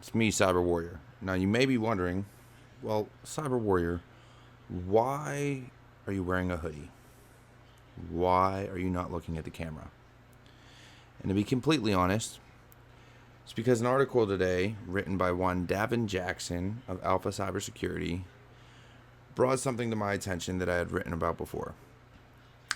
It's me, cyberwarrior. Now, you may be wondering, well, cyberwarrior, why are you wearing a hoodie? Why are you not looking at the camera? And to be completely honest, it's because an article today, written by one Davin Jackson of Alpha Cybersecurity, brought something to my attention that I had written about before,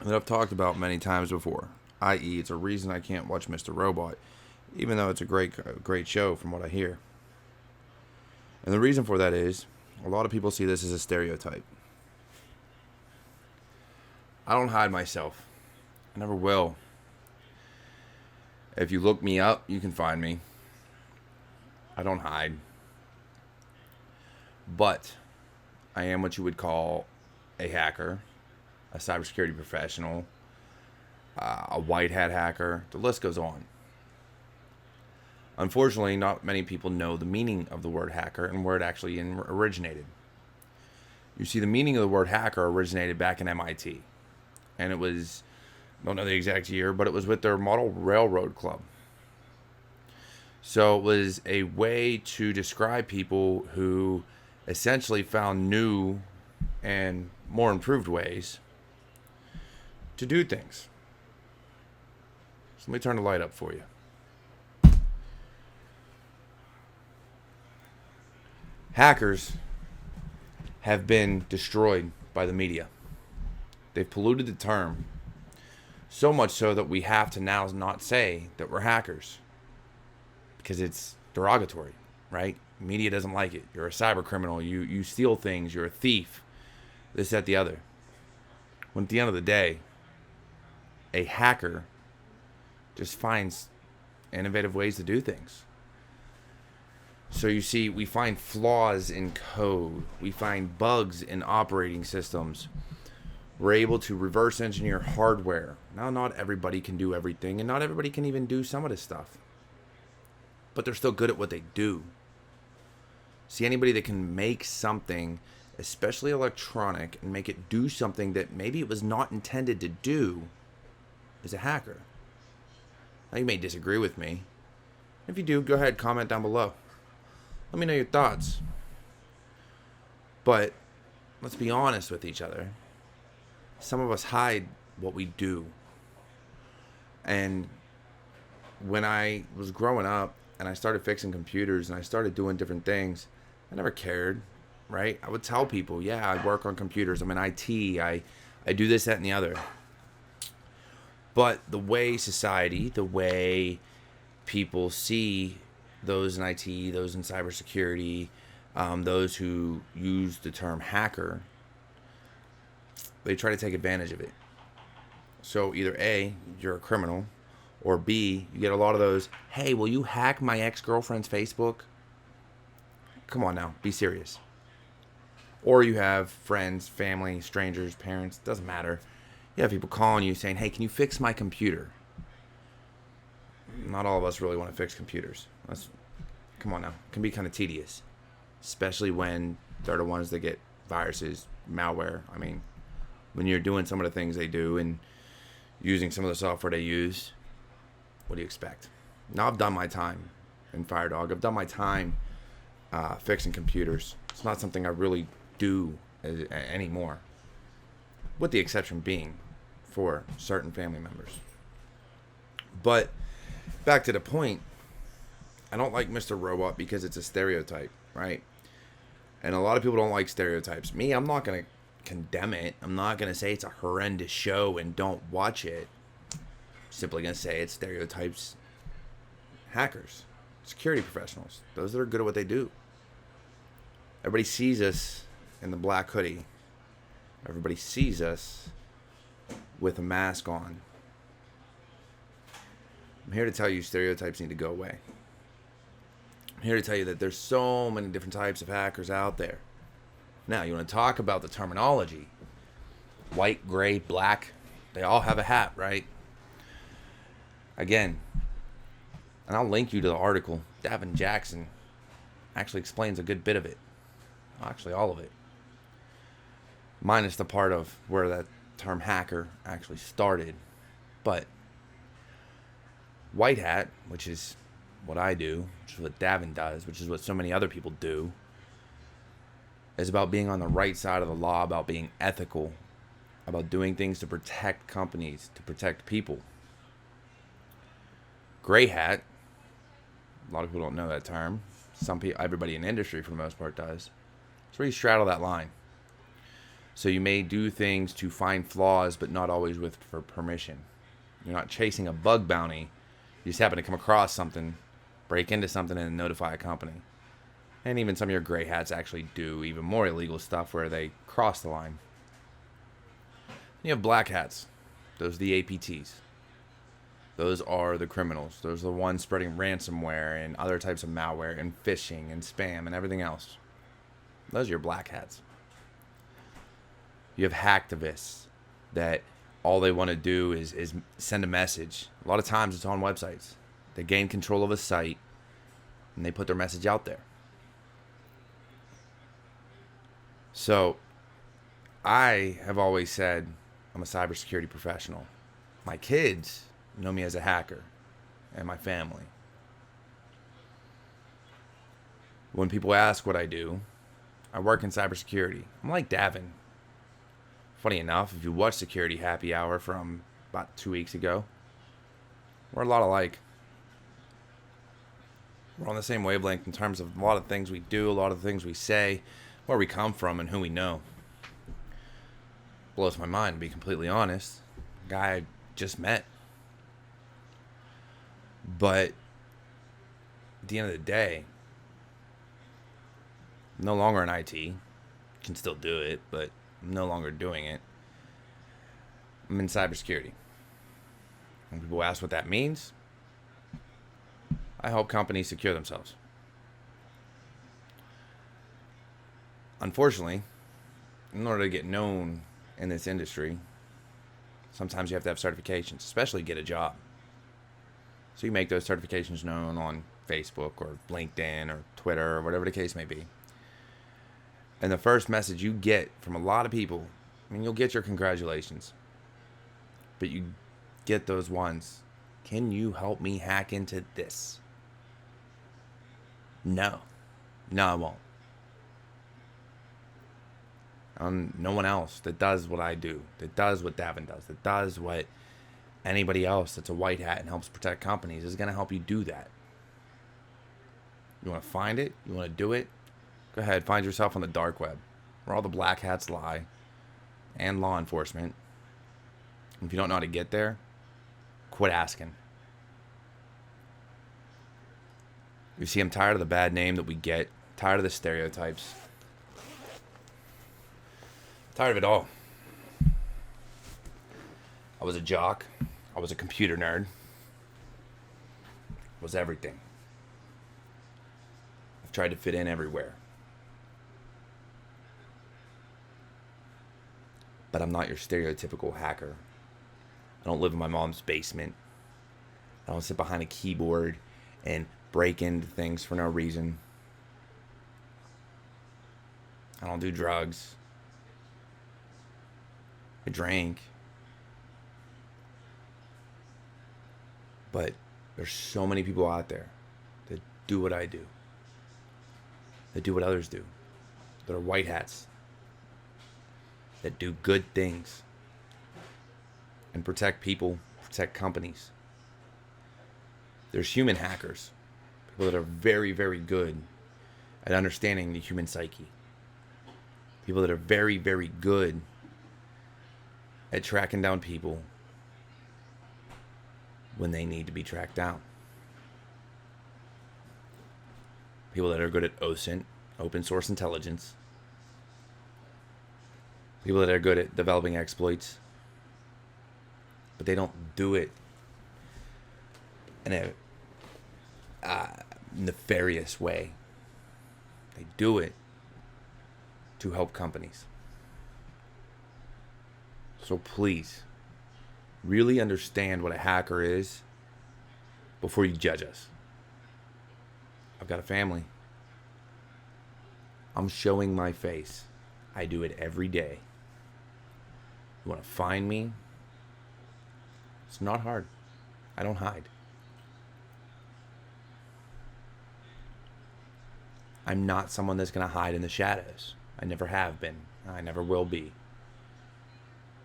that I've talked about many times before, i.e., it's a reason I can't watch Mr. Robot, even though it's a great show from what I hear. And the reason for that is, a lot of people see this as a stereotype. I don't hide myself. I never will. If you look me up, you can find me. I don't hide. But I am what you would call a hacker, a cybersecurity professional, a white hat hacker. The list goes on. Unfortunately, not many people know the meaning of the word hacker and where it actually originated. You see, the meaning of the word hacker originated back in MIT. And it was, I don't know the exact year, but it was with their Model Railroad Club. So it was a way to describe people who essentially found new and more improved ways to do things. So let me turn the light up for you. Hackers have been destroyed by the media. They've polluted the term so much so that we have to now not say that we're hackers because it's derogatory, right? Media doesn't like it. You're a cyber criminal. You steal things. You're a thief. This, that, the other. When at the end of the day, a hacker just finds innovative ways to do things. So you see, we find flaws in code. We find bugs in operating systems. We're able to reverse engineer hardware. Now, not everybody can do everything, and not everybody can even do some of this stuff. But they're still good at what they do. See, anybody that can make something, especially electronic, and make it do something that maybe it was not intended to do, is a hacker. Now, you may disagree with me. If you do, go ahead, comment down below. Let me know your thoughts. But let's be honest with each other. Some of us hide what we do. And when I was growing up and I started fixing computers and I started doing different things, I never cared, right? I would tell people, yeah, I work on computers. I'm in IT. I do this, that, and the other. But the way society, the way people see those in IT, those in cybersecurity, those who use the term hacker, they try to take advantage of it. So either A, you're a criminal, or B, you get a lot of those, hey, will you hack my ex-girlfriend's Facebook? Come on now, be serious. Or you have friends, family, strangers, parents, doesn't matter. You have people calling you saying, hey, can you fix my computer? Not all of us really want to fix computers. Come on now. It can be kind of tedious. Especially when they're the ones that get viruses, malware. I mean, when you're doing some of the things they do and using some of the software they use, what do you expect? Now, I've done my time in FireDog. I've done my time fixing computers. It's not something I really do anymore. With the exception being for certain family members. But back to the point, I don't like Mr. Robot because it's a stereotype, right? And a lot of people don't like stereotypes. Me, I'm not going to condemn it. I'm not going to say it's a horrendous show and don't watch it. I'm simply going to say it stereotypes hackers, security professionals, those that are good at what they do. Everybody sees us in the black hoodie. Everybody sees us with a mask on. I'm here to tell you stereotypes need to go away. I'm here to tell you that there's so many different types of hackers out there. Now, you want to talk about the terminology. White, gray, black, they all have a hat, right? Again, and I'll link you to the article. Davin Jackson actually explains a good bit of it. Actually, all of it. Minus the part of where that term hacker actually started. But white hat, which is what I do, which is what Davin does, which is what so many other people do, is about being on the right side of the law, about being ethical, about doing things to protect companies, to protect people. Gray hat, a lot of people don't know that term. Some people, everybody in the industry for the most part does. It's where you straddle that line. So you may do things to find flaws, but not always for permission. You're not chasing a bug bounty. You just happen to come across something, break into something, and notify a company. And even some of your gray hats actually do even more illegal stuff where they cross the line. You have black hats. Those are the APTs. Those are the criminals. Those are the ones spreading ransomware and other types of malware and phishing and spam and everything else. Those are your black hats. You have hacktivists that all they want to do is send a message. A lot of times it's on websites. They gain control of a site and they put their message out there. So I have always said I'm a cybersecurity professional. My kids know me as a hacker, and my family. When people ask what I do, I work in cybersecurity. I'm like Davin. Funny enough, if you watch Security Happy Hour from about 2 weeks ago, we're a lot alike. We're on the same wavelength in terms of a lot of things we do, a lot of things we say, where we come from, and who we know. Blows my mind, to be completely honest. A guy I just met. But at the end of the day, I'm no longer in IT. Can still do it, but I'm no longer doing it. I'm in cybersecurity. When people ask what that means, I help companies secure themselves. Unfortunately, in order to get known in this industry, sometimes you have to have certifications, especially get a job. So you make those certifications known on Facebook or LinkedIn or Twitter or whatever the case may be. And the first message you get from a lot of people, I mean, you'll get your congratulations, but you get those ones. Can you help me hack into this? No, I won't. No one else that does what I do, that does what Davin does, that does what anybody else that's a white hat and helps protect companies is going to help you do that. You want to find it? You want to do it? Go ahead, find yourself on the dark web, where all the black hats lie, and law enforcement. And if you don't know how to get there, quit asking. You see, I'm tired of the bad name that we get, tired of the stereotypes. Tired of it all. I was a jock. I was a computer nerd. I was everything. I've tried to fit in everywhere. But I'm not your stereotypical hacker. I don't live in my mom's basement. I don't sit behind a keyboard and break into things for no reason. I don't do drugs. I drink. But there's so many people out there that do what I do. That do what others do. That are white hats. That do good things. And protect people, protect companies. There's human hackers. People that are very, very good at understanding the human psyche. People that are very, very good at tracking down people when they need to be tracked down. People that are good at OSINT, open source intelligence. People that are good at developing exploits. But they don't do it in a nefarious way. They do it to help companies. So please, really understand what a hacker is before you judge us. I've got a family. I'm showing my face. I do it every day. You want to find me? It's not hard. I don't hide. I'm not someone that's going to hide in the shadows. I never have been. I never will be.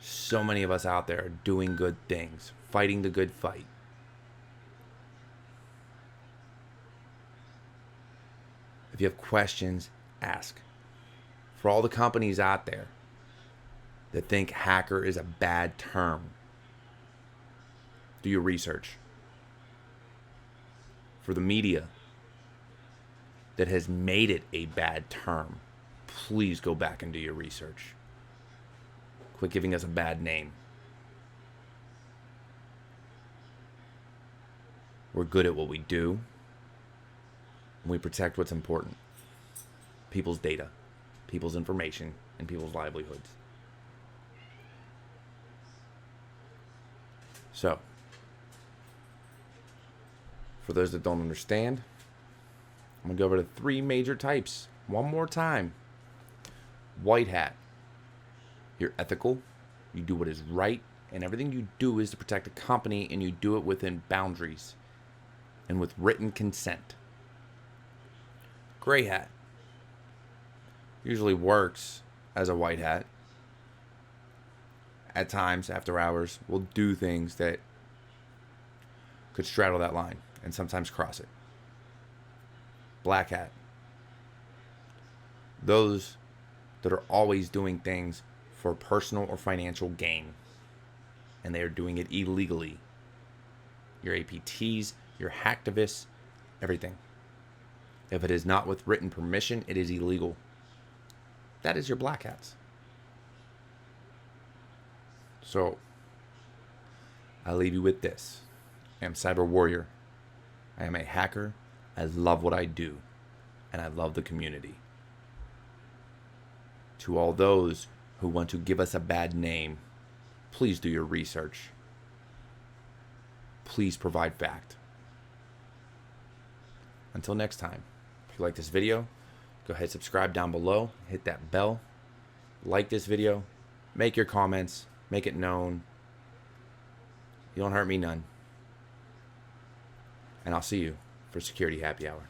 So many of us out there are doing good things, fighting the good fight. If you have questions, ask. For all the companies out there that think hacker is a bad term, do your research. For the media that has made it a bad term, please go back and do your research. Quit giving us a bad name. We're good at what we do. And we protect what's important. People's data, people's information, and people's livelihoods. So, for those that don't understand, I'm going to go over to 3 major types one more time. White hat. You're ethical. You do what is right. And everything you do is to protect a company, and you do it within boundaries and with written consent. Gray hat. Usually works as a white hat. At times, after hours, will do things that could straddle that line and sometimes cross it. Black hat. Those that are always doing things for personal or financial gain, and they are doing it illegally. Your APTs, your hacktivists, everything. If it is not with written permission, it is illegal. That is your black hats. So, I leave you with this. I am Cyber Warrior. I am a hacker. I love what I do, and I love the community. To all those who want to give us a bad name, please do your research. Please provide fact. Until next time, if you like this video, go ahead, subscribe down below, hit that bell, like this video, make your comments, make it known. You don't hurt me none. And I'll see you for Security Happy Hour.